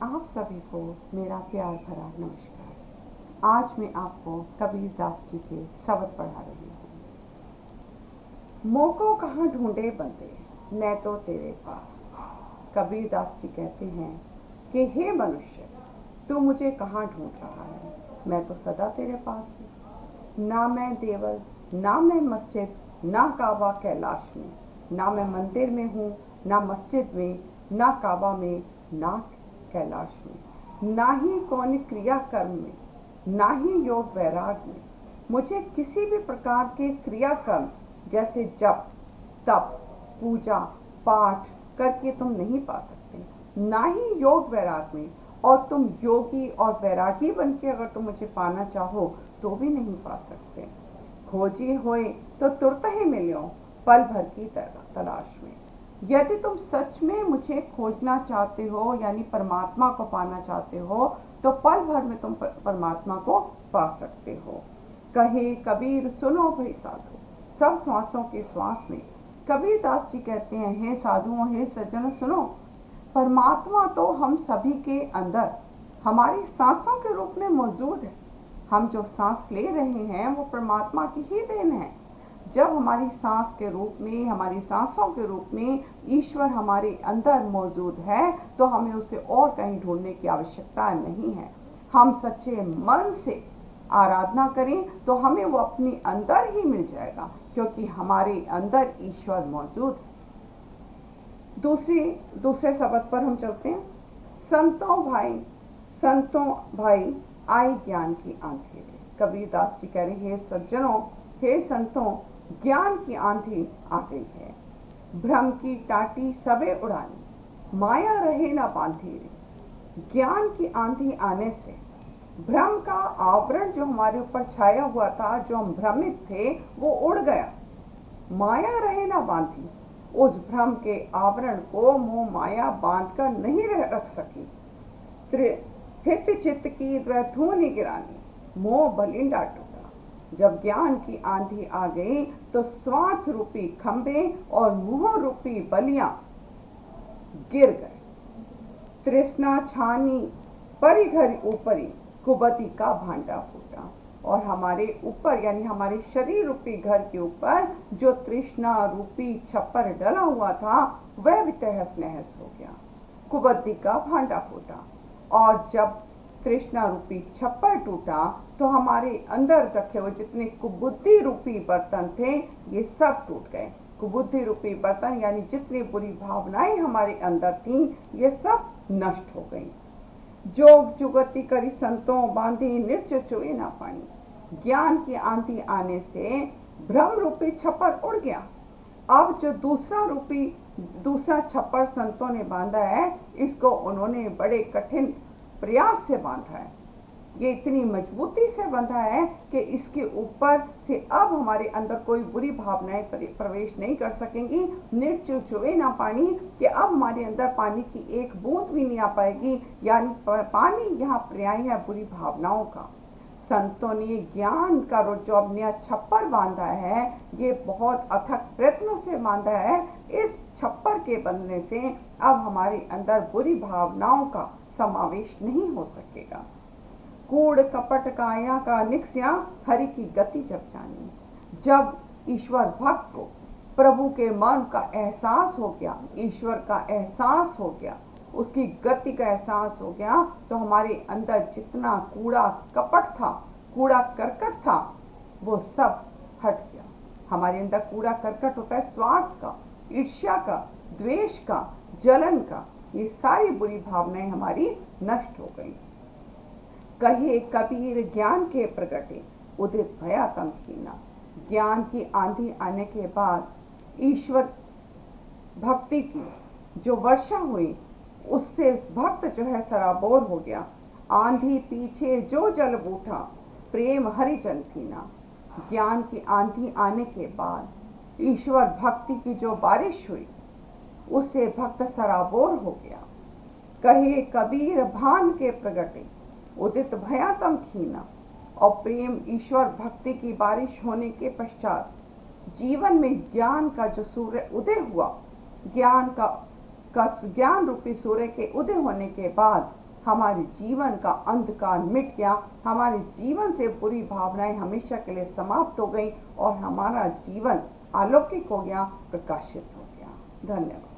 आप सभी को मेरा प्यार भरा नमस्कार। आज मैं आपको कबीर दास जी के शब्द पढ़ा रही हूँ। मोको कहाँ ढूंढे बंदे, मैं तो तेरे पास। कबीर दास जी कहते हैं कि हे मनुष्य, तू मुझे कहाँ ढूंढ रहा है, मैं तो सदा तेरे पास हूँ। ना मैं देवल, ना मैं मस्जिद, ना काबा कैलाश में, ना मैं मंदिर में हूँ, ना मस्जिद में, ना काबा में, ना कैलाश में, ना ही कौन क्रिया कर्म में, ना ही योग वैराग में। मुझे किसी भी प्रकार के क्रिया कर्म जैसे जप, तप, पूजा, पाठ करके तुम नहीं पा सकते, ना ही योग वैराग में। और तुम योगी और वैरागी बन के अगर तुम मुझे पाना चाहो तो भी नहीं पा सकते। खोजी होए तो तुरत ही मिलो, पल भर की तलाश में। यदि तुम सच में मुझे खोजना चाहते हो, यानी परमात्मा को पाना चाहते हो, तो पल भर में तुम परमात्मा को पा सकते हो। कहे कबीर सुनो भाई साधु, सब श्वासों के श्वास में। कबीर दास जी कहते हैं, हे साधुओं, हे सज्जनों, सुनो, परमात्मा तो हम सभी के अंदर हमारी सांसों के रूप में मौजूद है। हम जो सांस ले रहे हैं वो परमात्मा की ही देन है। जब हमारी सांस के रूप में, हमारी सांसों के रूप में ईश्वर हमारे अंदर मौजूद है तो हमें उसे और कहीं ढूंढने की आवश्यकता नहीं है। हम सच्चे मन से आराधना करें तो हमें वो अपने अंदर ही मिल जाएगा, क्योंकि हमारे अंदर ईश्वर मौजूद है। दूसरे शब्द पर हम चलते हैं। संतों भाई आई ज्ञान की आंधी। कबीर दास जी कह रहे हैं, हे सज्जनों, हे संतों, ज्ञान की आंधी आ गई है। भ्रम की टाटी सबे उड़ानी, माया रहे ना बांधी रे। ज्ञान की आंधी आने से भ्रम का आवरण जो हमारे ऊपर छाया हुआ था, जो हम भ्रमित थे, वो उड़ गया। माया रहे ना बांधी, उस भ्रम के आवरण को मोह माया बांध कर नहीं रख सकी। हित चित्त की द्वैधूनि गिरानी, मोह बलिंडा टूटा। जब ज्ञान की आंधी आ गई तो स्वार्थ रूपी खंबे और मोह रूपी बलियां गिर गए। तृष्णा छानी परी घर ऊपरी, कुबती का भांडा फूटा। और हमारे ऊपर, यानी हमारे शरीर रूपी घर के ऊपर जो तृष्णा रूपी छप्पर डला हुआ था वह भी तहस नहस हो गया, कुबती का भांडा फूटा। और जब तृष्णा रूपी छप्पर टूटा तो हमारे अंदर रखे हुए जितने कुबुद्धि रूपी बर्तन थे ये सब टूट गए। कुबुद्धि रूपी बर्तन यानी जितनी बुरी भावनाएं हमारे अंदर थीं ये सब नष्ट हो गई। जोग जुगति करी संतों, बांधी निर्चर चुए ना पानी। ज्ञान की आंधी आने से भ्रम रूपी छप्पर उड़ गया। अब जो दूसरा छप्पर संतों ने बांधा है, इसको उन्होंने बड़े कठिन प्रयास से बांधा है। ये इतनी मजबूती से बंधा है कि इसके ऊपर से अब हमारे अंदर कोई बुरी भावनाएं प्रवेश नहीं कर सकेंगी। निर्चुचुए ना पानी, कि अब हमारे अंदर पानी की एक बूंद भी नहीं आ पाएगी, यानी पानी यहाँ पर्याय है बुरी भावनाओं का। संतों ने ज्ञान का जो अब नया छप्पर बांधा है ये बहुत अथक प्रयत्नों से बांधा है। इस छप्पर के बंधने से अब हमारे अंदर बुरी भावनाओं का समावेश नहीं हो सकेगा। कूड़ कपट काया का निक्स्या, हरि की गति जब जानी। जब ईश्वर भक्त को प्रभु के मन का एहसास हो गया, ईश्वर का एहसास हो गया, उसकी गति का एहसास हो गया, तो हमारे अंदर जितना कूड़ा कपट था, कूड़ा करकट था, वो सब हट गया। हमारे अंदर कूड़ा करकट होता है स्वार्थ का, ईर्ष्या का, द्वेष का, जलन का। ये सारी बुरी भावनाएं हमारी नष्ट हो गई। कहे कबीर ज्ञान के प्रगटे, उदित भया तम खीना। ज्ञान की आंधी आने के बाद ईश्वर भक्ति की जो वर्षा हुई उससे भक्त जो है सराबोर हो गया। आंधी पीछे जो जल बूठा, प्रेम हरिजन पीना। ज्ञान की आंधी आने के बाद ईश्वर भक्ति की जो बारिश हुई उससे भक्त सराबोर हो गया। कहे कबीर भान के प्रगटे, उदित भया तम खीना। और प्रेम ईश्वर भक्ति की बारिश होने के पश्चात जीवन में ज्ञान का जो सूर्य उदय हुआ, ज्ञान रूपी सूर्य के उदय होने के बाद हमारे जीवन का अंधकार मिट गया, हमारे जीवन से बुरी भावनाएं हमेशा के लिए समाप्त हो गई और हमारा जीवन अलौकिक हो गया, प्रकाशित हो गया। धन्यवाद।